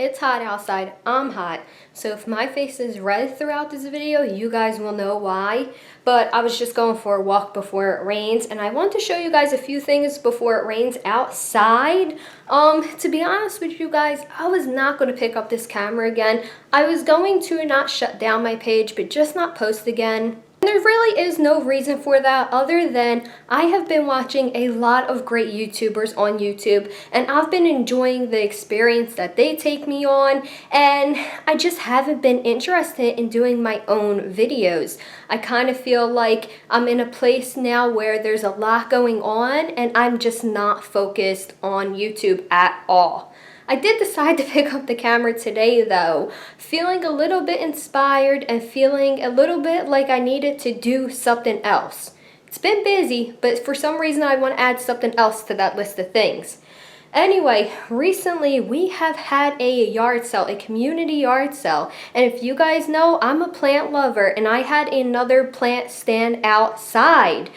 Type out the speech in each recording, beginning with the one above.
It's hot outside, I'm hot, so if my face is red throughout this video, you guys will know why. But I was just going for a walk before it rains, and I want to show you guys a few things before it rains outside. To be honest with you guys, I was not going to pick up this camera again. I was going to not shut down my page, but just not post again. There really is no reason for that other than I have been watching a lot of great YouTubers on YouTube, and I've been enjoying the experience that they take me on, and I just haven't been interested in doing my own videos. I kind of feel like I'm in a place now where there's a lot going on and I'm just not focused on YouTube at all. I did decide to pick up the camera today though, feeling a little bit inspired and feeling a little bit like I needed to do something else. It's been busy, but for some reason I want to add something else to that list of things. Anyway, recently we have had a yard sale, a community yard sale, and if you guys know, I'm a plant lover and I had another plant stand outside.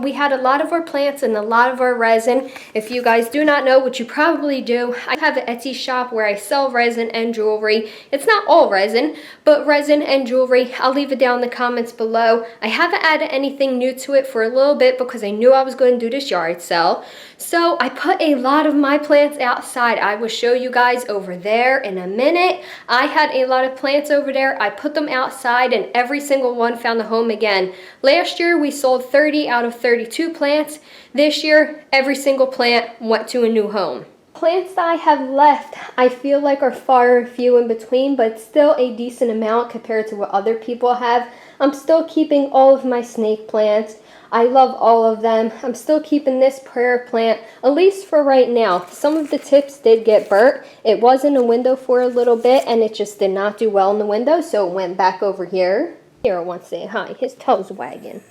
We had a lot of our plants and a lot of our resin. If you guys do not know, which you probably do, I have an Etsy shop where I sell resin and jewelry. It's not all resin, but resin and jewelry. I'll leave it down in the comments below. I haven't added anything new to it for a little bit because I knew I was going to do this yard sale. So I put a lot of my plants outside. I will show you guys over there in a minute. I had a lot of plants over there. I put them outside and every single one found a home again. Last year we sold 30 out of 32 plants. This year, every single plant went to a new home. Plants that I have left, I feel like are far few in between, but still a decent amount compared to what other people have. I'm still keeping all of my snake plants. I love all of them. I'm still keeping this prayer plant, at least for right now. Some of the tips did get burnt. It was in a window for a little bit, and it just did not do well in the window, so it went back over here. Here, wants to say hi. His toes wagging.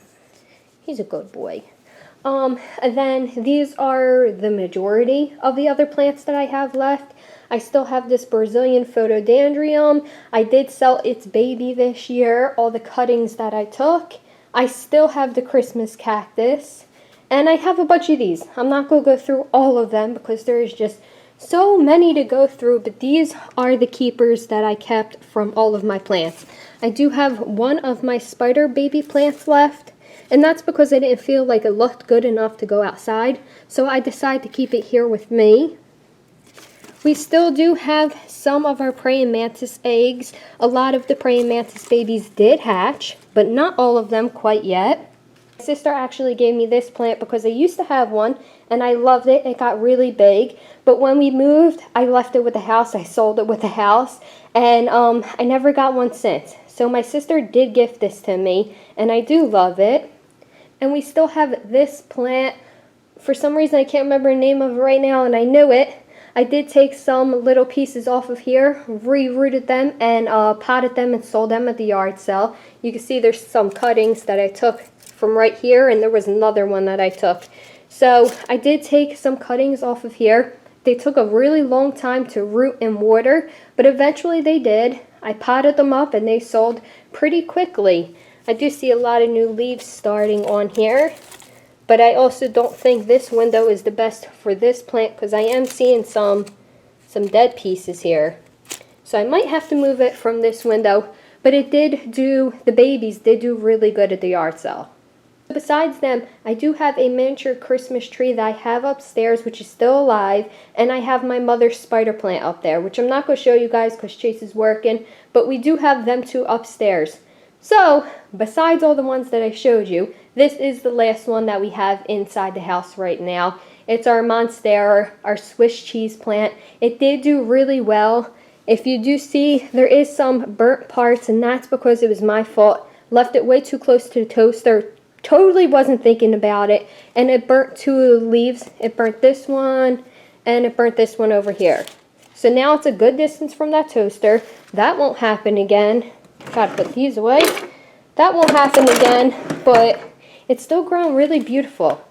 He's a good boy. And then these are the majority of the other plants that I have left. I still have this Brazilian photodendron. I did sell its baby this year, all the cuttings that I took. I still have the Christmas cactus. And I have a bunch of these. I'm not going to go through all of them because there is just so many to go through, but these are the keepers that I kept from all of my plants. I do have one of my spider baby plants left. And that's because I didn't feel like it looked good enough to go outside. So I decided to keep it here with me. We still do have some of our praying mantis eggs. A lot of the praying mantis babies did hatch, but not all of them quite yet. My sister actually gave me this plant because I used to have one and I loved it. It got really big. But when we moved, I left it with the house. I sold it with the house. And I never got one since. So my sister did gift this to me and I do love it. And we still have this plant. For some reason, I can't remember the name of it right now, and I knew it. I did take some little pieces off of here, re-rooted them, and potted them and sold them at the yard sale. You can see there's some cuttings that I took from right here, and there was another one that I took. So I did take some cuttings off of here. They took a really long time to root and water, but eventually they did. I potted them up, and they sold pretty quickly. I do see a lot of new leaves starting on here, but I also don't think this window is the best for this plant because I am seeing some dead pieces here. So I might have to move it from this window, but it did do, the babies did do really good at the yard sale. Besides them, I do have a miniature Christmas tree that I have upstairs, which is still alive, and I have my mother's spider plant up there, which I'm not going to show you guys because Chase is working, but we do have them two upstairs. So, besides all the ones that I showed you, this is the last one that we have inside the house right now. It's our Monstera, our Swiss cheese plant. It did do really well. If you do see, there is some burnt parts, and that's because it was my fault. Left it way too close to the toaster. Totally wasn't thinking about it, and it burnt two of the leaves. It burnt this one, and it burnt this one over here. So now it's a good distance from that toaster. That won't happen again. Gotta put these away. That won't happen again, but it's still growing really beautiful.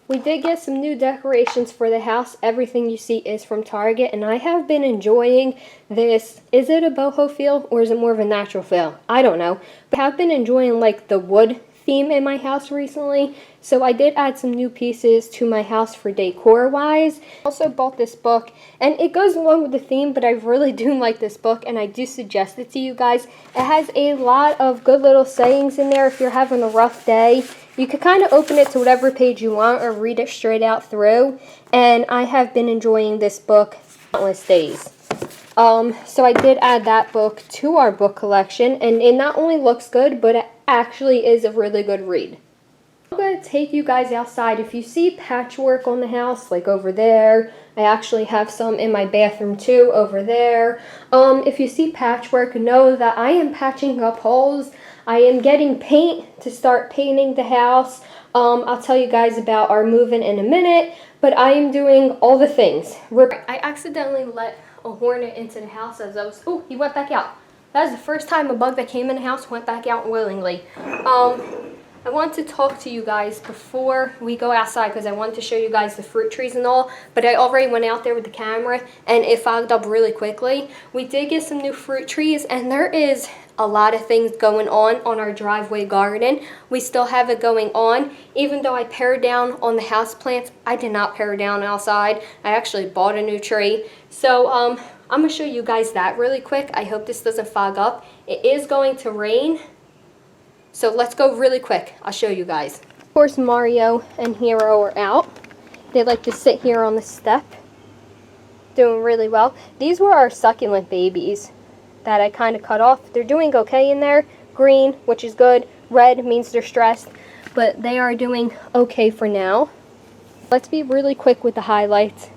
We did get some new decorations for the house. Everything you see is from Target, and I have been enjoying this. Is it a boho feel, or is it more of a natural feel? I don't know. But I have been enjoying like the wood theme in my house recently, so I did add some new pieces to my house for decor wise. Also bought this book, and it goes along with the theme, but I really do like this book and I do suggest it to you guys. It has a lot of good little sayings in there if you're having a rough day. You could kind of open it to whatever page you want or read it straight out through, and I have been enjoying this book countless days. So I did add that book to our book collection, and it not only looks good, but it actually is a really good read. I'm going to take you guys outside. If you see patchwork on the house, like over there, I actually have some in my bathroom too, over there. If you see patchwork, know that I am patching up holes. I am getting paint to start painting the house. I'll tell you guys about our move-in in a minute, but I am doing all the things. I accidentally let a hornet into the house as I was, oh, he went back out. That was the first time a bug that came in the house went back out willingly. I want to talk to you guys before we go outside because I wanted to show you guys the fruit trees and all, but I already went out there with the camera and it fogged up really quickly. We did get some new fruit trees, and there is a lot of things going on our driveway garden. We still have it going on. Even though I pared down on the house plants, I did not pare down outside. I actually bought a new tree. So I'm going to show you guys that really quick. I hope this doesn't fog up. It is going to rain. So let's go really quick. I'll show you guys. Of course, Mario and Hero are out. They like to sit here on the step. Doing really well. These were our succulent babies that I kind of cut off. They're doing okay in there. Green, which is good. Red means they're stressed. But they are doing okay for now. Let's be really quick with the highlights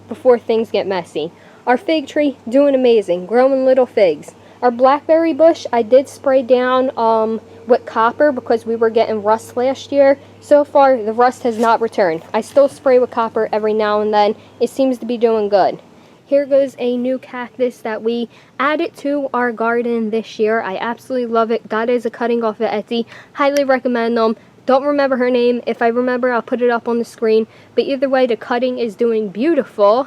before things get messy. Our fig tree, doing amazing. Growing little figs. Our blackberry bush, I did spray down with copper because we were getting rust last year. So far, the rust has not returned. I still spray with copper every now and then. It seems to be doing good. Here goes a new cactus that we added to our garden this year. I absolutely love it. Got it as a cutting off at Etsy. Highly recommend them. Don't remember her name. If I remember, I'll put it up on the screen. But either way, the cutting is doing beautiful.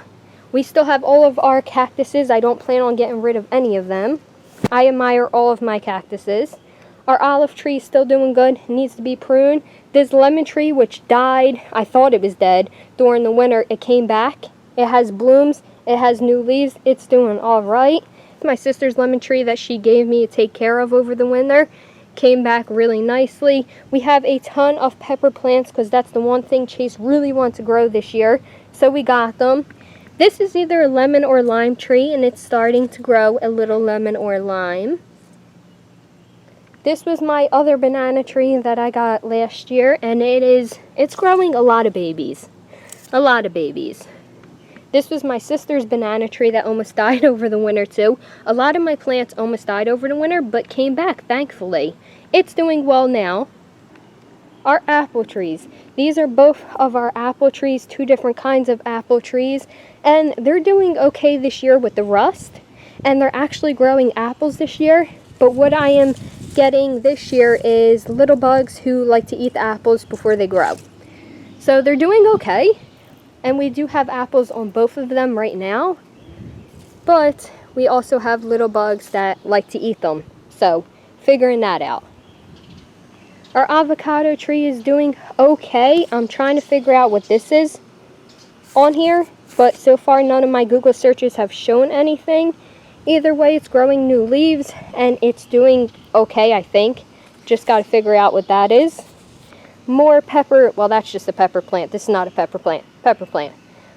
We still have all of our cactuses. I don't plan on getting rid of any of them. I admire all of my cactuses. Our olive tree is still doing good. It needs to be pruned. This lemon tree, which died, I thought it was dead during the winter, it came back. It has blooms. It has new leaves. It's doing all right. My sister's lemon tree that she gave me to take care of over the winter came back really nicely. We have a ton of pepper plants because that's the one thing Chase really wants to grow this year. So we got them. This is either a lemon or lime tree, and it's starting to grow a little lemon or lime. This was my other banana tree that I got last year, and it's growing a lot of babies. A lot of babies. This was my sister's banana tree that almost died over the winter too. A lot of my plants almost died over the winter, but came back, thankfully. It's doing well now. Our apple trees. These are both of our apple trees, two different kinds of apple trees, and they're doing okay this year with the rust, and they're actually growing apples this year. But what I am getting this year is little bugs who like to eat the apples before they grow. So they're doing okay, and we do have apples on both of them right now, but we also have little bugs that like to eat them, so figuring that out. Our avocado tree is doing okay. I'm trying to figure out what this is on here, but so far none of my Google searches have shown anything. Either way, it's growing new leaves and it's doing okay, I think. Just got to figure out what that is. More pepper, well, that's just a pepper plant. This is not a pepper plant. Pepper plant.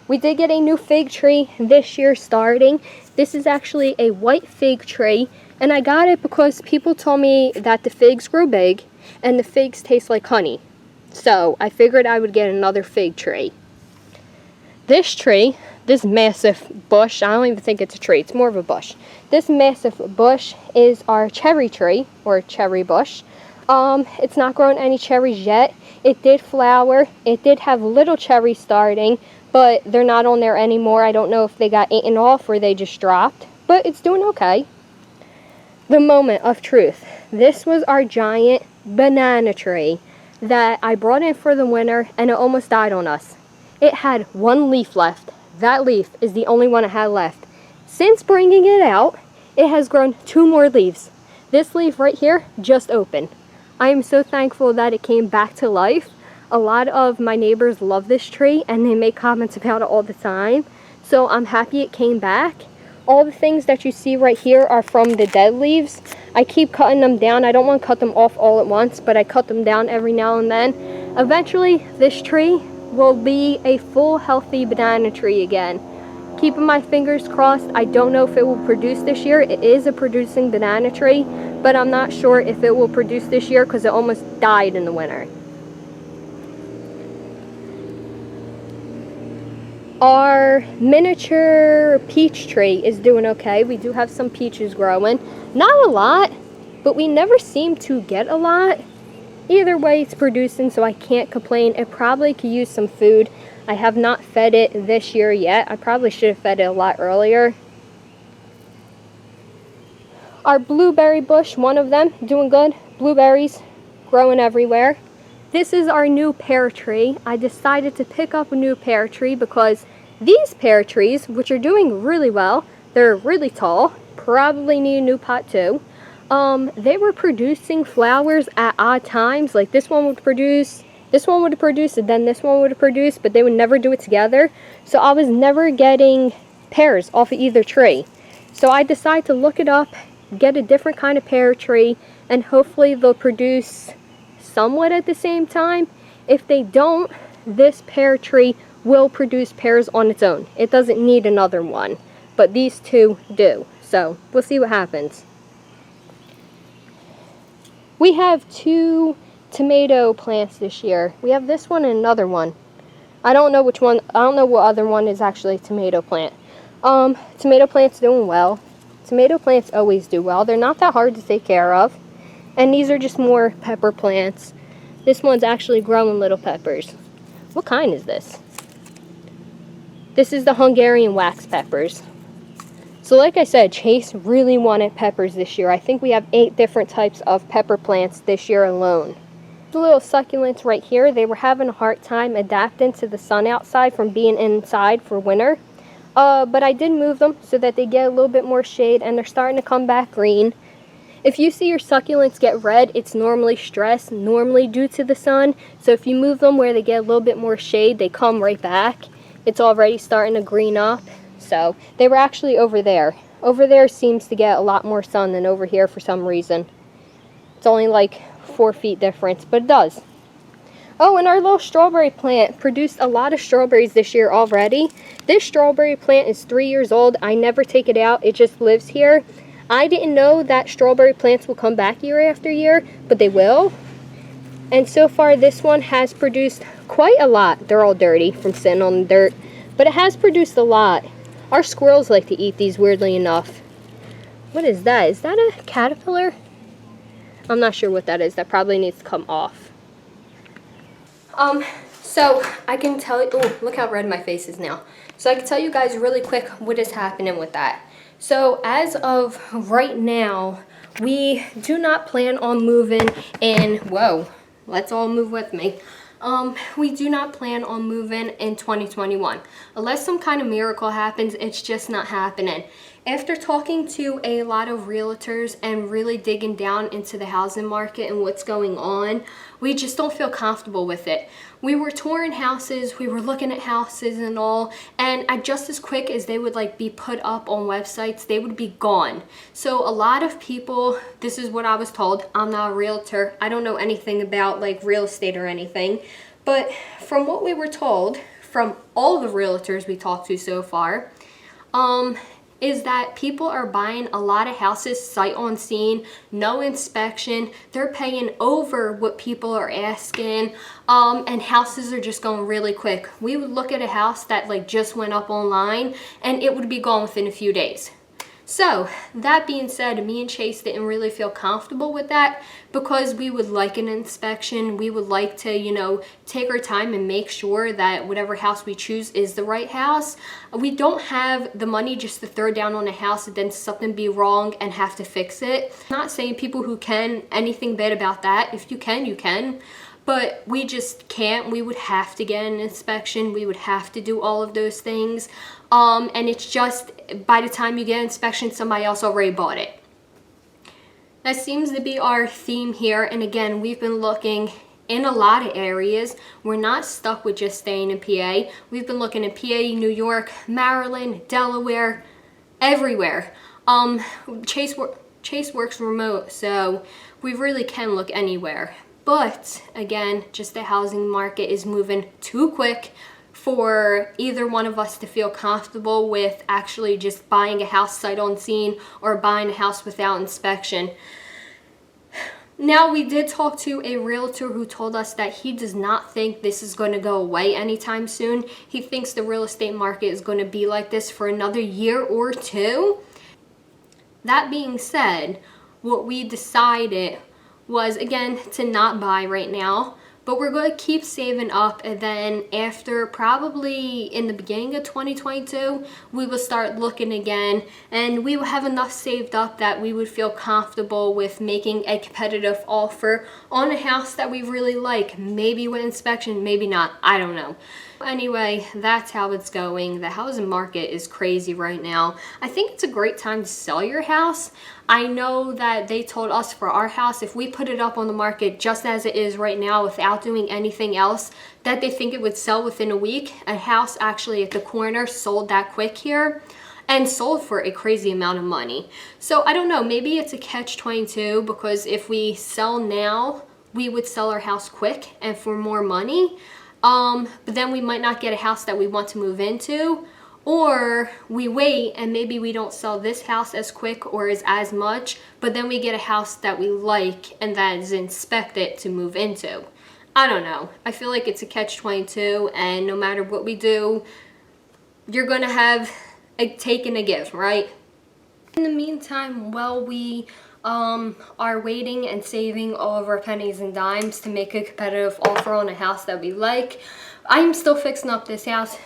We did get a new fig tree this year starting. This is actually a white fig tree, and I got it because people told me that the figs grow big and the figs taste like honey. So I figured I would get another fig tree. This tree, this massive bush, I don't even think it's a tree, it's more of a bush. This massive bush is our cherry tree, or cherry bush. It's not growing any cherries yet. It did flower. It did have little cherries starting, but they're not on there anymore. I don't know if they got eaten off or they just dropped, but it's doing okay. The moment of truth. This was our giant banana tree that I brought in for the winter, and it almost died on us. It had one leaf left. That leaf is the only one it had left. Since bringing it out, it has grown 2 more leaves. This leaf right here just opened. I am so thankful that it came back to life. A lot of my neighbors love this tree and they make comments about it all the time. So I'm happy it came back. All the things that you see right here are from the dead leaves. I keep cutting them down. I don't want to cut them off all at once, but I cut them down every now and then. Eventually, this tree will be a full, healthy banana tree again. Keeping my fingers crossed. I don't know if it will produce this year. It is a producing banana tree, but I'm not sure if it will produce this year because it almost died in the winter. Our miniature peach tree is doing okay. We do have some peaches growing. Not a lot, but we never seem to get a lot. Either way, it's producing, so I can't complain. It probably could use some food. I have not fed it this year yet. I probably should have fed it a lot earlier. Our blueberry bush, one of them, doing good. Blueberries growing everywhere. This is our new pear tree. I decided to pick up a new pear tree because these pear trees, which are doing really well, they're really tall, probably need a new pot too. They were producing flowers at odd times. Like this one would produce, and then this one would produce, but they would never do it together. So I was never getting pears off of either tree. So I decided to look it up, get a different kind of pear tree, and hopefully they'll produce somewhat at the same time. If they don't, this pear tree will produce pears on its own. It doesn't need another one, but these two do. So we'll see what happens. We have 2 tomato plants this year. We have this one and another one. I don't know which one. I don't know what other one is actually a tomato plant. Tomato plant's doing well. Tomato plants always do well. They're not that hard to take care of. And these are just more pepper plants. This one's actually growing little peppers. What kind is this? This is the Hungarian wax peppers. So like I said, Chase really wanted peppers this year. I think we have 8 different types of pepper plants this year alone. The little succulents right here, they were having a hard time adapting to the sun outside from being inside for winter. But I did move them so that they get a little bit more shade and they're starting to come back green. If you see your succulents get red, it's normally stress, normally due to the sun. So if you move them where they get a little bit more shade, they come right back. It's already starting to green up. So they were actually over there. Over there seems to get a lot more sun than over here for some reason. It's only like 4 feet difference, but it does. Oh, and our little strawberry plant produced a lot of strawberries this year already. This strawberry plant is 3 years old. I never take it out. It just lives here. I didn't know that strawberry plants will come back year after year, but they will. And so far, this one has produced quite a lot. They're all dirty from sitting on the dirt, but it has produced a lot. Our squirrels like to eat these, weirdly enough. What is that? Is that a caterpillar? I'm not sure what that is. That probably needs to come off. So I can tell you, oh, look how red my face is now. So I can tell you guys really quick what is happening with that. So as of right now, we do not plan on moving in, whoa, let's all move with me. We do not plan on moving in 2021. Unless some kind of miracle happens, it's just not happening. After talking to a lot of realtors and really digging down into the housing market and what's going on, we just don't feel comfortable with it. We were touring houses, we were looking at houses and all, and just as quick as they would like be put up on websites, they would be gone. So a lot of people, this is what I was told, I'm not a realtor, I don't know anything about like real estate or anything, but from what we were told, from all the realtors we talked to so far, is that people are buying a lot of houses sight unseen, no inspection. They're paying over what people are asking, and houses are just going really quick. We would look at a house that like just went up online and it would be gone within a few days. So that being said, me and Chase didn't really feel comfortable with that because we would like an inspection. We would like to, you know, take our time and make sure that whatever house we choose is the right house. We don't have the money just to throw down on a house and then something be wrong and have to fix it. I'm not saying people who can anything bad about that. If you can, you can. But we just can't. We would have to get an inspection. We would have to do all of those things. And it's just, by the time you get an inspection, somebody else already bought it. That seems to be our theme here. And again, we've been looking in a lot of areas. We're not stuck with just staying in PA. We've been looking in PA, New York, Maryland, Delaware, everywhere. Chase works remote, so we really can look anywhere. But again, just the housing market is moving too quick for either one of us to feel comfortable with actually just buying a house sight unseen or buying a house without inspection. Now, we did talk to a realtor who told us that he does not think this is going to go away anytime soon. He thinks the real estate market is going to be like this for another year or two. That being said, what we decided was, again, to not buy right now, but we're going to keep saving up, and then after probably in the beginning of 2022, we will start looking again, and we will have enough saved up that we would feel comfortable with making a competitive offer on a house that we really like. Maybe with inspection, maybe not, I don't know. Anyway, that's how it's going. The housing market is crazy right now. I think it's a great time to sell your house. I know that they told us for our house, if we put it up on the market just as it is right now without doing anything else, that they think it would sell within a week. A house actually at the corner sold that quick here and sold for a crazy amount of money. So I don't know, maybe it's a catch-22, because if we sell now, we would sell our house quick and for more money. But then we might not get a house that we want to move into, or we wait and maybe we don't sell this house as quick or as much, but then we get a house that we like and that is inspected to move into. I don't know. I feel like it's a catch-22, and no matter what we do, you're gonna have a take and a give, right? In the meantime, while we are waiting and saving all of our pennies and dimes to make a competitive offer on a house that we like, I'm still fixing up this house.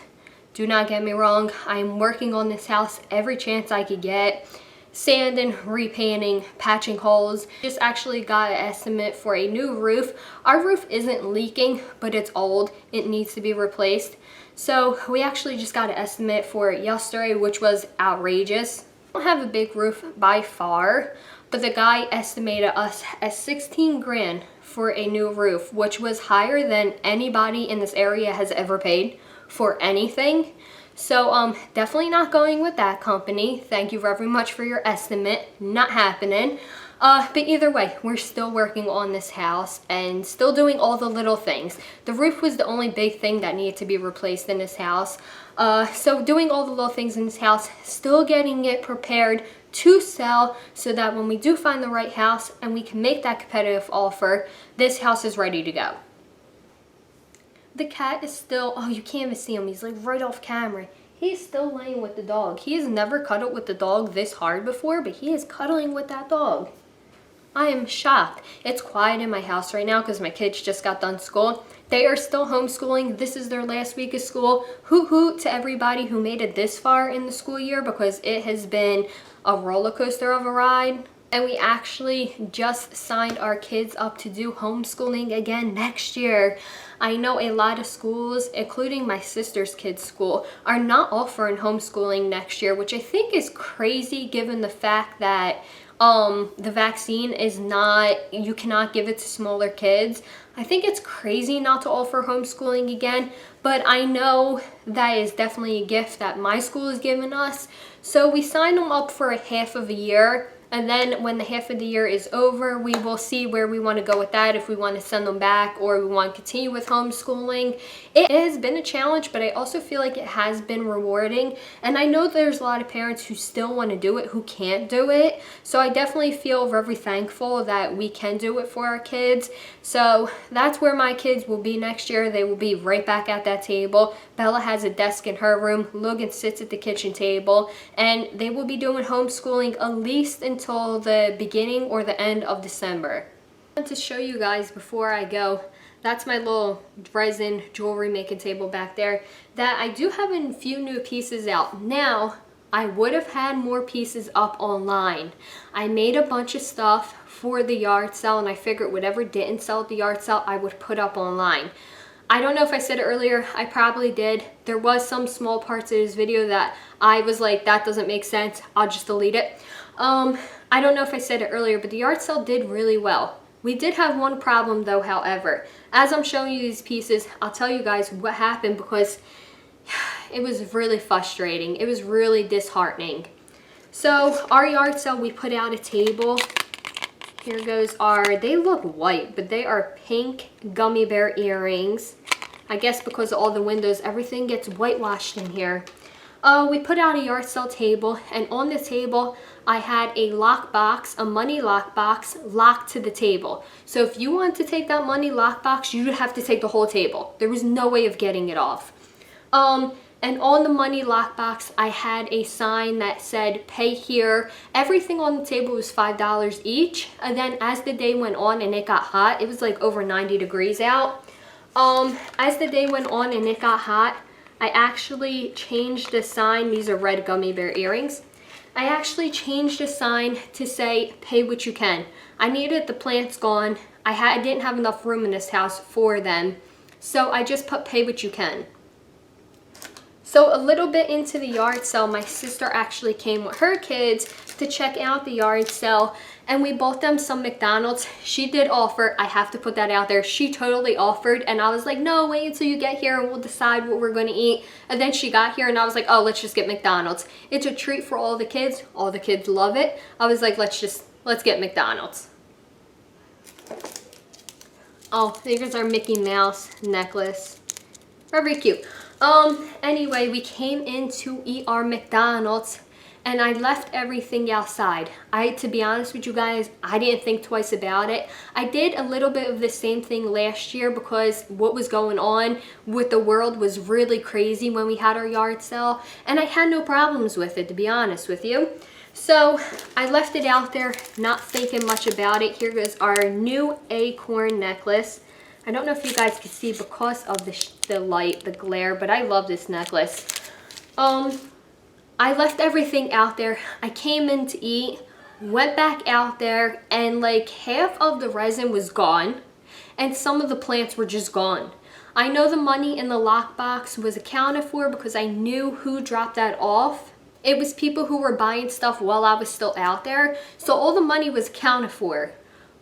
Do not get me wrong, I'm working on this house every chance I could get. Sanding, repainting, patching holes. Just actually got an estimate for a new roof. Our roof isn't leaking, but it's old. It needs to be replaced. So we actually just got an estimate for it yesterday, which was outrageous. I don't have a big roof by far, but the guy estimated us at 16 grand for a new roof, which was higher than anybody in this area has ever paid for anything. So definitely not going with that company. Thank you very much for your estimate. Not happening. But either way, we're still working on this house and still doing all the little things. The roof was the only big thing that needed to be replaced in this house. So doing all the little things in this house, still getting it prepared to sell so that when we do find the right house and we can make that competitive offer, this house is ready to go. The cat is still, oh, you can't even see him. He's like right off camera. He's still laying with the dog. He has never cuddled with the dog this hard before, but he is cuddling with that dog. I am shocked. It's quiet in my house right now because my kids just got done school. They are still homeschooling. This is their last week of school. Hoot hoot to everybody who made it this far in the school year, because it has been a roller coaster of a ride. And we actually just signed our kids up to do homeschooling again next year. I know a lot of schools, including my sister's kids' school, are not offering homeschooling next year, which I think is crazy given the fact that the vaccine is not, you cannot give it to smaller kids. I think it's crazy not to offer homeschooling again, but I know that is definitely a gift that my school has given us. So we signed them up for a half of a year. And then when the half of the year is over, we will see where we want to go with that, if we want to send them back or we want to continue with homeschooling. It has been a challenge, but I also feel like it has been rewarding. And I know there's a lot of parents who still want to do it, who can't do it. So I definitely feel very thankful that we can do it for our kids. So that's where my kids will be next year. They will be right back at that table. Bella has a desk in her room. Logan sits at the kitchen table. And they will be doing homeschooling at least until the beginning or the end of December. I want to show you guys before I go, that's my little resin jewelry making table back there, that I do have a few new pieces out. Now, I would have had more pieces up online. I made a bunch of stuff for the yard sale, and I figured whatever didn't sell at the yard sale, I would put up online. I don't know if I said it earlier, I probably did. There was some small parts of this video that I was like, that doesn't make sense, I'll just delete it. I don't know if I said it earlier, but the yard sale did really well. We did have one problem though, however. As I'm showing you these pieces, I'll tell you guys what happened because it was really frustrating. It was really disheartening. So our yard sale, we put out a table. Here goes they look white, but they are pink gummy bear earrings. I guess because of all the windows, everything gets whitewashed in here. We put out a yard sale table, and on the table, I had a lock box, a money lock box, locked to the table. So if you want to take that money lock box, you would have to take the whole table. There was no way of getting it off. And on the money lockbox, I had a sign that said, pay here. Everything on the table was $5 each. And then as the day went on and it got hot, it was like over 90 degrees out. As the day went on and it got hot, I actually changed the sign. These are red gummy bear earrings. I actually changed the sign to say, pay what you can. I needed the plants gone. I didn't have enough room in this house for them. So I just put pay what you can. So a little bit into the yard sale, my sister actually came with her kids to check out the yard sale, and we bought them some McDonald's. She did offer, I have to put that out there, she totally offered, and I was like, no, wait until you get here and we'll decide what we're gonna eat. And then she got here and I was like, oh, let's just get McDonald's. It's a treat for all the kids love it. I was like, let's get McDonald's. Oh, here's our Mickey Mouse necklace. Very cute. Anyway, we came in to eat our McDonald's and I left everything outside. To be honest with you guys, I didn't think twice about it. I did a little bit of the same thing last year because what was going on with the world was really crazy when we had our yard sale, and I had no problems with it, to be honest with you. So I left it out there, not thinking much about it. Here goes our new acorn necklace. I don't know if you guys can see because of the light, the glare, but I love this necklace. I left everything out there. I came in to eat, went back out there, and like half of the resin was gone, and some of the plants were just gone. I know the money in the lockbox was accounted for because I knew who dropped that off. It was people who were buying stuff while I was still out there, so all the money was accounted for.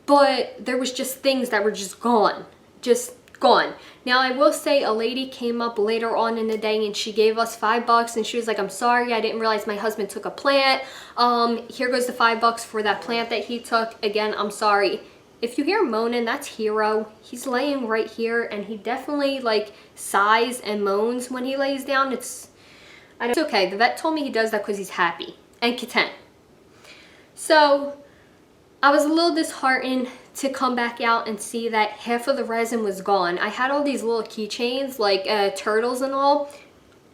But there was just things that were just gone. Just gone. Now I will say a lady came up later on in the day and she gave us $5 and she was like, I'm sorry, I didn't realize my husband took a plant. Here goes the $5 for that plant that he took. Again, I'm sorry. If you hear moaning, that's Hero. He's laying right here and he definitely like sighs and moans when he lays down. It's okay. The vet told me he does that because he's happy and content. So I was a little disheartened to come back out and see that half of the resin was gone. I had all these little keychains, like turtles and all.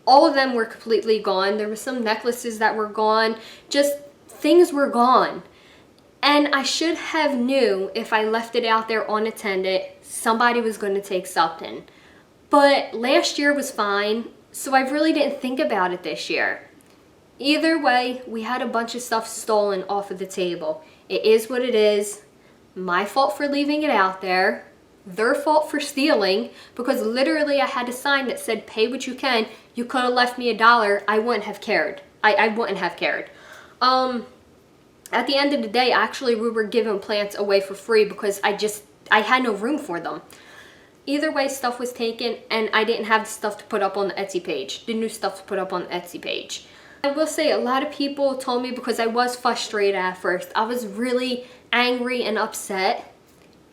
All of them were completely gone. There were some necklaces that were gone. Just things were gone. And I should have knew if I left it out there unattended, somebody was going to take something. But last year was fine, so I really didn't think about it this year. Either way, we had a bunch of stuff stolen off of the table. It is what it is. My fault for leaving it out there. Their fault for stealing, because literally I had a sign that said pay what you can. You could have left me $1. I wouldn't have cared. I wouldn't have cared. At the end of the day, actually we were giving plants away for free because I had no room for them. Either way, stuff was taken and I didn't have the stuff to put up on the Etsy page. The new stuff to put up on the Etsy page. I will say a lot of people told me, because I was frustrated at first. I was really angry and upset,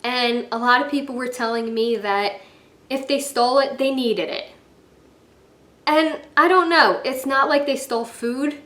and a lot of people were telling me that if they stole it, they needed it. And I don't know, it's not like they stole food.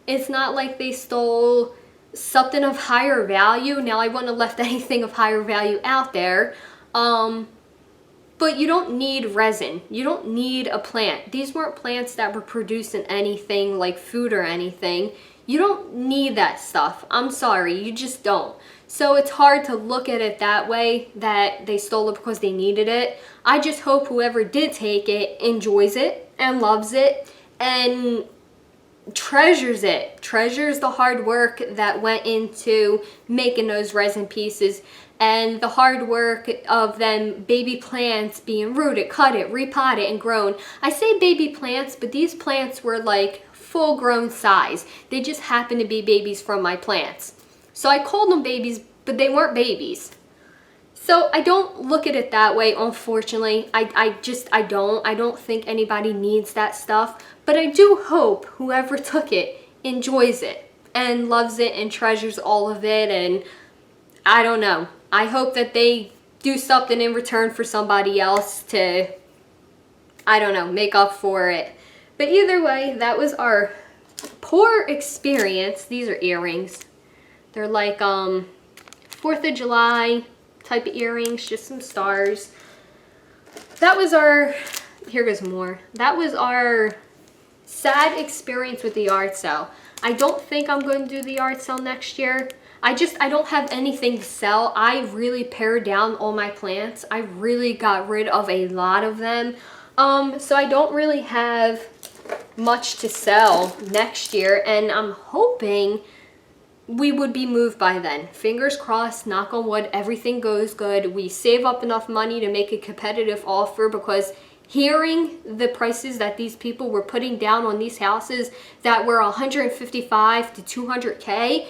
It's not like they stole something of higher value. Now, I wouldn't have left anything of higher value out there. But you don't need resin. You don't need a plant. These weren't plants that were producing anything like food or anything. You don't need that stuff. I'm sorry, you just don't. So it's hard to look at it that way, that they stole it because they needed it. I just hope whoever did take it enjoys it and loves it and treasures it, treasures the hard work that went into making those resin pieces and the hard work of them baby plants being rooted, cut it, repotted, and grown. I say baby plants, but these plants were like full grown size. They just happened to be babies from my plants. So I called them babies, but they weren't babies. So I don't look at it that way, unfortunately. I don't think anybody needs that stuff. But I do hope whoever took it enjoys it and loves it and treasures all of it. And I don't know. I hope that they do something in return for somebody else to, I don't know, make up for it. But either way, that was our poor experience. These are earrings. They're like 4th of July type of earrings, just some stars. That was our, here goes more. That was our sad experience with the yard sale. I don't think I'm going to do the yard sale next year. I don't have anything to sell. I really pared down all my plants. I really got rid of a lot of them. So I don't really have much to sell next year, and I'm hoping we would be moved by then. Fingers crossed, knock on wood, everything goes good. We save up enough money to make a competitive offer, because hearing the prices that these people were putting down on these houses that were 155 to 200K,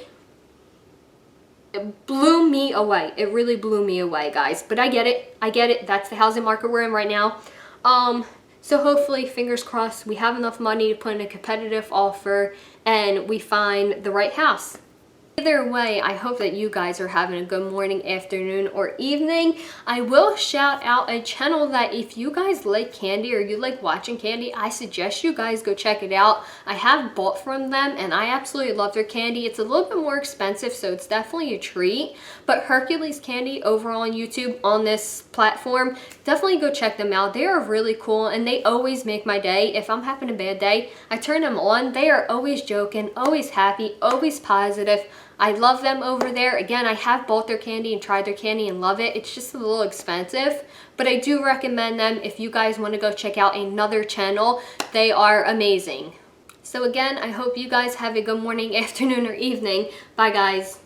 it blew me away. It really blew me away, guys. But I get it. I get it. That's the housing market we're in right now. So hopefully, fingers crossed, we have enough money to put in a competitive offer and we find the right house. Either way, I hope that you guys are having a good morning, afternoon, or evening. I will shout out a channel that if you guys like candy or you like watching candy, I suggest you guys go check it out. I have bought from them and I absolutely love their candy. It's a little bit more expensive, so it's definitely a treat. But Hercules Candy over on YouTube on this platform, definitely go check them out. They are really cool and they always make my day. If I'm having a bad day, I turn them on. They are always joking, always happy, always positive. I love them over there. Again, I have bought their candy and tried their candy and love it. It's just a little expensive, but I do recommend them if you guys want to go check out another channel. They are amazing. So again, I hope you guys have a good morning, afternoon, or evening. Bye, guys.